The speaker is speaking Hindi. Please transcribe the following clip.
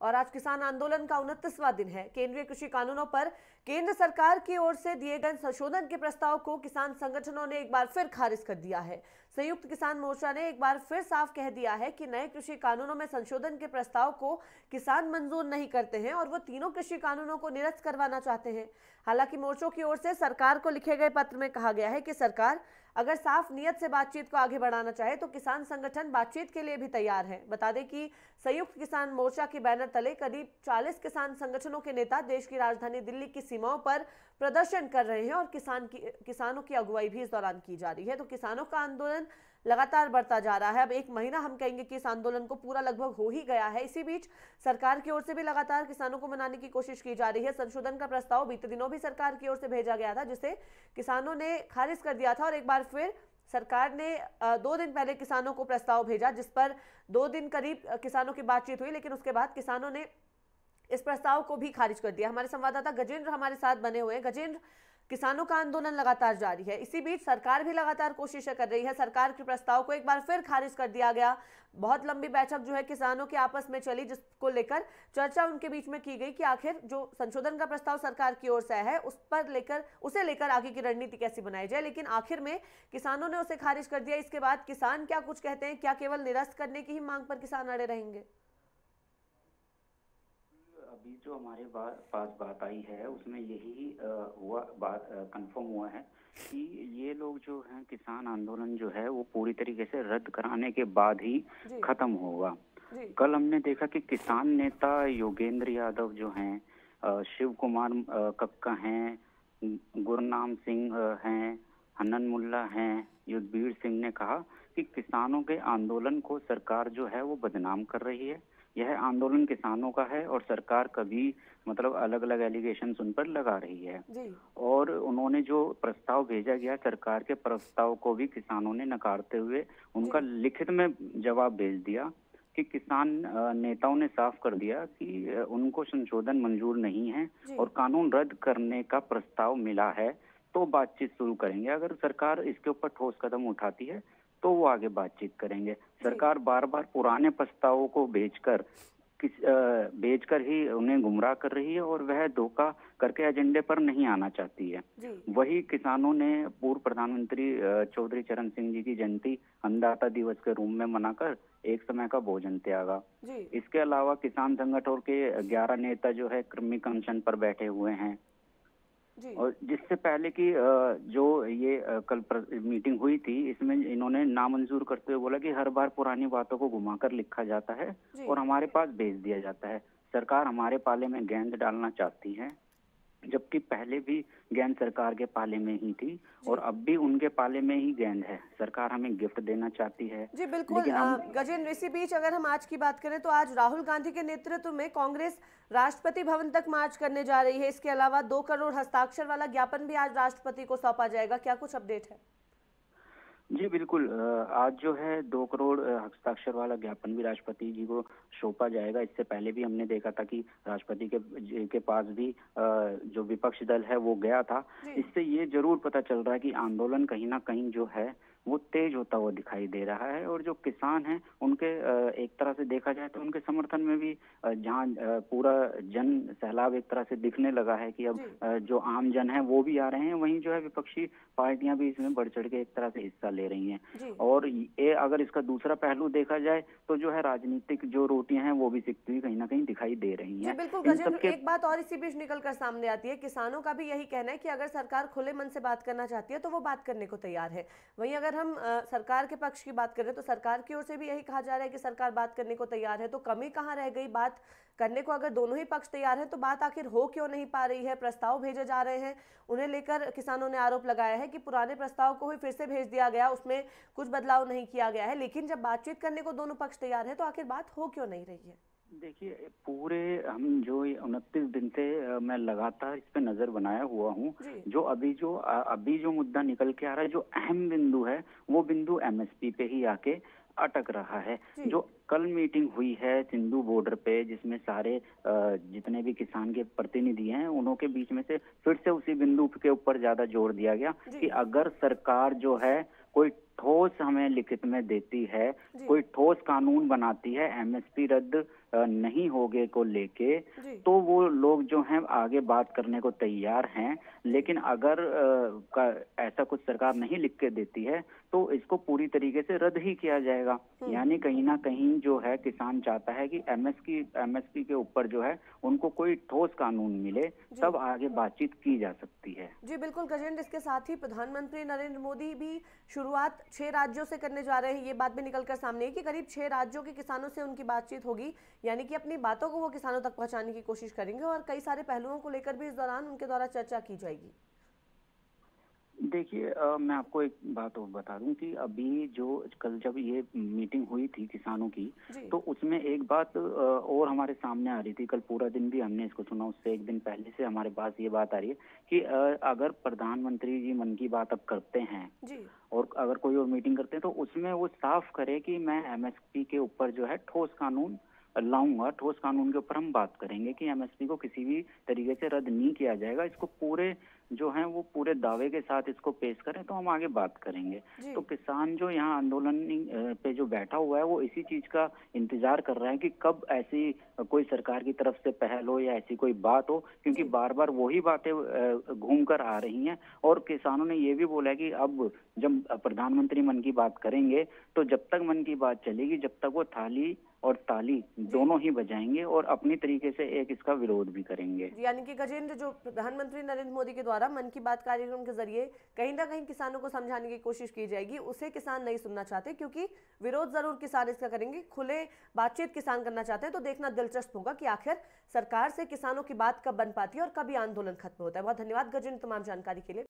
और आज किसान आंदोलन का 29वां दिन है। केंद्रीय कृषि कानूनों पर केंद्र सरकार की ओर से दिए गए संशोधन के प्रस्ताव को किसान संगठनों ने एक बार फिर खारिज कर दिया है। संयुक्त किसान मोर्चा ने एक बार फिर साफ कह दिया है कि नए कृषि कानूनों में संशोधन के प्रस्ताव को किसान मंजूर नहीं करते हैं और वो तीनों कृषि कानूनों को निरस्त करवाना चाहते हैं। हालांकि मोर्चों की ओर से सरकार को लिखे गए पत्र में कहा गया है कि सरकार अगर साफ नियत से बातचीत को आगे बढ़ाना चाहे तो किसान संगठन बातचीत के लिए भी तैयार है। बता दें कि संयुक्त किसान मोर्चा के बैनर तले करीब 40 किसान संगठनों के नेता देश की राजधानी दिल्ली की सीमाओं पर प्रदर्शन कर रहे हैं और किसानों की अगुवाई भी इस दौरान की जा रही है। तो किसानों का आंदोलन लगातार बढ़ता जा रहा है। अब एक महीना हम कहेंगे कि इस आंदोलन को पूरा लगभग हो ही गया है। इसी बीच सरकार की ओर से भी लगातार किसानों को मनाने की कोशिश की जा रही है। संशोधन का प्रस्ताव बीते दिनों भी सरकार की ओर से भेजा गया था, जिसे किसानों ने खारिज कर दिया था और एक बार फिर सरकार ने 2 दिन पहले किसानों को प्रस्ताव भेजा, जिस पर 2 दिन करीब किसानों की बातचीत हुई, लेकिन उसके बाद किसानों ने इस प्रस्ताव को भी खारिज कर दिया। हमारे संवाददाता गजेंद्र हमारे साथ बने हुए हैं। गजेंद्र, किसानों का आंदोलन लगातार जारी है, इसी बीच सरकार भी लगातार कोशिशें कर रही है। सरकार के प्रस्ताव को एक बार फिर खारिज कर दिया गया। बहुत लंबी बैठक जो है किसानों के आपस में चली, जिसको लेकर चर्चा उनके बीच में की गई कि आखिर जो संशोधन का प्रस्ताव सरकार की ओर से है उसे लेकर आगे की रणनीति कैसी बनाई जाए। लेकिन आखिर में किसानों ने उसे खारिज कर दिया। इसके बाद किसान क्या कुछ कहते हैं, क्या केवल निरस्त करने की ही मांग पर किसान अड़े रहेंगे? अभी जो हमारे पास बात आई है उसमें यही बात कंफर्म हुआ है कि ये लोग जो हैं किसान आंदोलन जो है वो पूरी तरीके से रद्द कराने के बाद ही खत्म होगा। कल हमने देखा कि किसान नेता योगेंद्र यादव जो हैं, शिव कुमार कक्का हैं, गुरनाम सिंह हैं, हन्नन मुल्ला हैं, युद्धवीर सिंह ने कहा कि किसानों के आंदोलन को सरकार जो है वो बदनाम कर रही है। यह आंदोलन किसानों का है और सरकार कभी अलग अलग एलिगेशन उन पर लगा रही है। और उन्होंने जो प्रस्ताव भेजा गया, सरकार के प्रस्ताव को भी किसानों ने नकारते हुए उनका लिखित में जवाब भेज दिया कि किसान नेताओं ने साफ कर दिया कि उनको संशोधन मंजूर नहीं है और कानून रद्द करने का प्रस्ताव मिला है तो बातचीत शुरू करेंगे। अगर सरकार इसके ऊपर ठोस कदम उठाती है तो वो आगे बातचीत करेंगे। सरकार बार बार पुराने प्रस्तावों को भेजकर ही उन्हें गुमराह कर रही है और वह धोखा करके एजेंडे पर नहीं आना चाहती है। वही किसानों ने पूर्व प्रधानमंत्री चौधरी चरण सिंह जी की जयंती अन्नदाता दिवस के रूप में मनाकर एक समय का भोजन त्यागा। इसके अलावा किसान संगठन के 11 नेता जो है कृमिक अनशन पर बैठे हुए हैं। और जिससे पहले की जो ये कल मीटिंग हुई थी, इसमें इन्होंने नामंजूर करते हुए बोला कि हर बार पुरानी बातों को घुमाकर लिखा जाता है और हमारे पास भेज दिया जाता है। सरकार हमारे पाले में गेंद डालना चाहती है, जबकि पहले भी गेंद सरकार के पाले में ही थी और अब भी उनके पाले में ही गेंद है। सरकार हमें गिफ्ट देना चाहती है। जी बिल्कुल गजेंद्र, इसी बीच अगर हम आज की बात करें तो आज राहुल गांधी के नेतृत्व में कांग्रेस राष्ट्रपति भवन तक मार्च करने जा रही है। इसके अलावा 2 करोड़ हस्ताक्षर वाला ज्ञापन भी आज राष्ट्रपति को सौंपा जाएगा। क्या कुछ अपडेट है? जी बिल्कुल, आज जो है 2 करोड़ हस्ताक्षर वाला ज्ञापन भी राष्ट्रपति जी को सौंपा जाएगा। इससे पहले भी हमने देखा था कि राष्ट्रपति के पास भी जो विपक्ष दल है वो गया था। इससे ये जरूर पता चल रहा है कि आंदोलन कहीं ना कहीं जो है वो तेज होता हुआ दिखाई दे रहा है और जो किसान हैं उनके एक तरह से देखा जाए तो उनके समर्थन में भी जहां पूरा जन सैलाब एक तरह से दिखने लगा है कि अब जो आम जन है वो भी आ रहे हैं, वहीं जो है विपक्षी पार्टियां भी इसमें बढ़ चढ़ के एक तरह से हिस्सा ले रही हैं। और ये अगर इसका दूसरा पहलू देखा जाए तो जो है राजनीतिक जो रोटियां हैं वो भी सिकती हुई कहीं ना कहीं दिखाई दे रही हैं। बिल्कुल गजेंद्र, एक बात और इसी बीच निकल कर सामने आती है, किसानों का भी यही कहना है कि अगर सरकार खुले मन से बात करना चाहती है तो वो बात करने को तैयार है। वहीं अगर हम सरकार के पक्ष की बात करें तो सरकार की ओर से भी यही कहा जा रहा है कि सरकार बात करने को तैयार है। तो कमी कहाँ रह गई बात करने को? अगर दोनों ही पक्ष तैयार हैं तो बात आखिर हो क्यों नहीं पा रही है? प्रस्ताव भेजे जा रहे हैं, उन्हें लेकर किसानों ने आरोप लगाया है कि पुराने प्रस्ताव को ही फिर से भेज दिया गया, उसमें कुछ बदलाव नहीं किया गया है। लेकिन जब बातचीत करने को दोनों पक्ष तैयार है तो आखिर बात हो क्यों नहीं रही है? देखिए, पूरे हम जो 29 दिन से मैं लगातार इस पे नजर बनाया हुआ हूँ। जो अभी जो मुद्दा निकल के आ रहा है, जो अहम बिंदु है वो बिंदु एमएसपी पे ही आके अटक रहा है। जो कल मीटिंग हुई है सिंधु बॉर्डर पे, जिसमें सारे जितने भी किसान के प्रतिनिधि हैं उन्हों के बीच में से फिर से उसी बिंदु के ऊपर ज्यादा जोर दिया गया कि अगर सरकार जो है कोई ठोस हमें लिखित में देती है, कोई ठोस कानून बनाती है, एमएसपी रद्द नहीं होगे को लेके, जी। तो वो लोग जो हैं आगे बात करने को तैयार हैं। लेकिन अगर ऐसा कुछ सरकार नहीं लिख के देती है तो इसको पूरी तरीके से रद्द ही किया जाएगा। यानी कहीं ना कहीं जो है किसान चाहता है कि एमएसपी के ऊपर जो है उनको कोई ठोस कानून मिले, तब आगे बातचीत की जा सकती है। जी बिल्कुल गजेंद्र, इसके साथ ही प्रधानमंत्री नरेंद्र मोदी भी शुरुआत 6 राज्यों से करने जा रहे हैं। ये बात भी निकलकर सामने है कि करीब 6 राज्यों के किसानों से उनकी बातचीत होगी, यानी कि अपनी बातों को वो किसानों तक पहुंचाने की कोशिश करेंगे और कई सारे पहलुओं को लेकर भी इस दौरान उनके द्वारा चर्चा की जाएगी। देखिए, मैं आपको एक बात और बता दूं कि अभी जो कल जब ये मीटिंग हुई थी किसानों की, तो उसमें एक बात और हमारे सामने आ रही थी। कल पूरा दिन भी हमने इसको सुना, उससे एक दिन पहले से हमारे पास ये बात आ रही है कि अगर प्रधानमंत्री जी मन की बात अब करते हैं और अगर कोई और मीटिंग करते हैं तो उसमें वो साफ करे कि मैं एमएसपी के ऊपर जो है ठोस कानून लाऊंगा। ठोस कानून के ऊपर हम बात करेंगे कि एमएसपी को किसी भी तरीके से रद्द नहीं किया जाएगा। इसको पूरे जो है वो पूरे दावे के साथ इसको पेश करें तो हम आगे बात करेंगे। तो किसान जो यहाँ आंदोलन पे जो बैठा हुआ है वो इसी चीज का इंतजार कर रहा है कि कब ऐसी कोई सरकार की तरफ से पहल हो या ऐसी कोई बात हो, क्योंकि बार बार वही बातें घूम कर आ रही हैं। और किसानों ने ये भी बोला है कि अब जब प्रधानमंत्री मन की बात करेंगे तो जब तक मन की बात चलेगी जब तक वो थाली और ताली दोनों ही बजाएंगे और अपनी तरीके से एक इसका विरोध भी करेंगे। यानी कि गजेंद्र, जो प्रधानमंत्री नरेंद्र मोदी के द्वारा मन की बात कार्यक्रम के जरिए कहीं ना कहीं किसानों को समझाने की कोशिश की जाएगी, उसे किसान नहीं सुनना चाहते, क्योंकि विरोध जरूर किसान इसका करेंगे। खुले बातचीत किसान करना चाहते हैं। तो देखना दिलचस्प होगा कि आखिर सरकार से किसानों की बात कब बन पाती है और कब ये आंदोलन खत्म होता है। बहुत धन्यवाद गजेंद्र तमाम जानकारी के लिए।